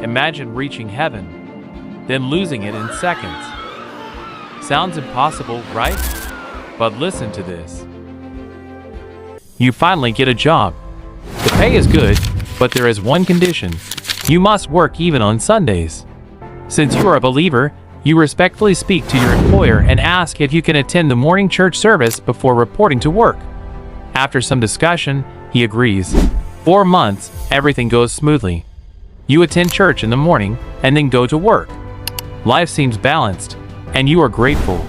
Imagine reaching heaven, then losing it in seconds. Sounds impossible, right? But listen to this. You finally get a job. The pay is good, but there is one condition. You must work even on Sundays. Since you are a believer, you respectfully speak to your employer and ask if you can attend the morning church service before reporting to work. After some discussion, he agrees. 4 months, everything goes smoothly. You attend church in the morning and then go to work. Life seems balanced, and you are grateful.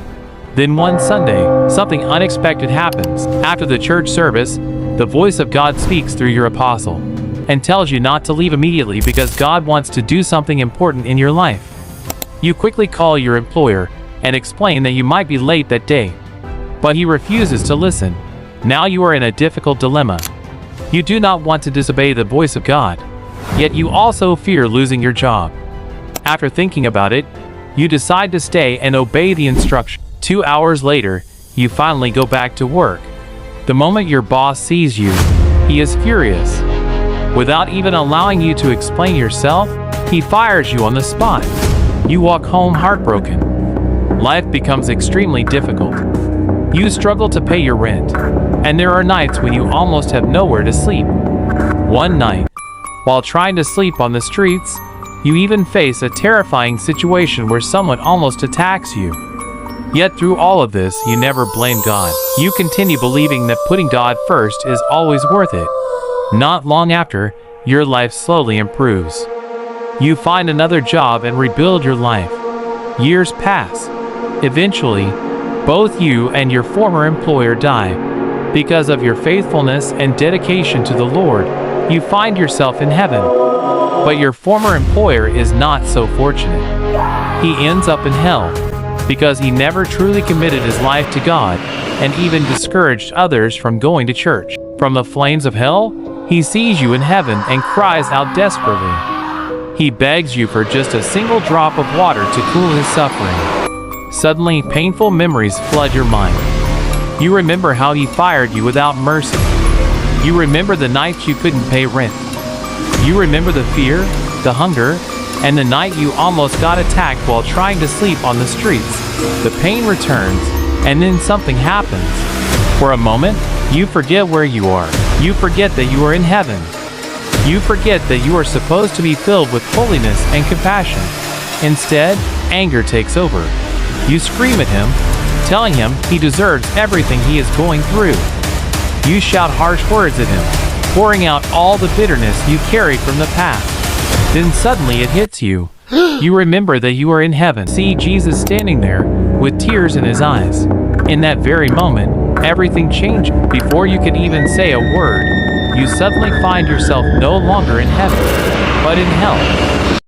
Then one Sunday, something unexpected happens. After the church service, the voice of God speaks through your apostle and tells you not to leave immediately because God wants to do something important in your life. You quickly call your employer and explain that you might be late that day, but he refuses to listen. Now you are in a difficult dilemma. You do not want to disobey the voice of God, yet you also fear losing your job. After thinking about it, you decide to stay and obey the instruction. 2 hours later, you finally go back to work. The moment your boss sees you, he is furious. Without even allowing you to explain yourself, he fires you on the spot. You walk home heartbroken. Life becomes extremely difficult. You struggle to pay your rent, and there are nights when you almost have nowhere to sleep. One night, while trying to sleep on the streets, you even face a terrifying situation where someone almost attacks you. Yet through all of this, you never blame God. You continue believing that putting God first is always worth it. Not long after, your life slowly improves. You find another job and rebuild your life. Years pass. Eventually, both you and your former employer die. Because of your faithfulness and dedication to the Lord, you find yourself in heaven. But your former employer is not so fortunate. He ends up in hell because he never truly committed his life to God and even discouraged others from going to church. From the flames of hell, he sees you in heaven and cries out desperately. He begs you for just a single drop of water to cool his suffering. Suddenly, painful memories flood your mind. You remember how he fired you without mercy. You remember the nights you couldn't pay rent. You remember the fear, the hunger, and the night you almost got attacked while trying to sleep on the streets. The pain returns, and then something happens. For a moment, you forget where you are. You forget that you are in heaven. You forget that you are supposed to be filled with holiness and compassion. Instead, anger takes over. You scream at him, telling him he deserves everything he is going through. You shout harsh words at him, pouring out all the bitterness you carried from the past. Then suddenly it hits you. You remember that you are in heaven. See Jesus standing there with tears in his eyes. In that very moment, everything changes. Before you can even say a word, you suddenly find yourself no longer in heaven, but in hell.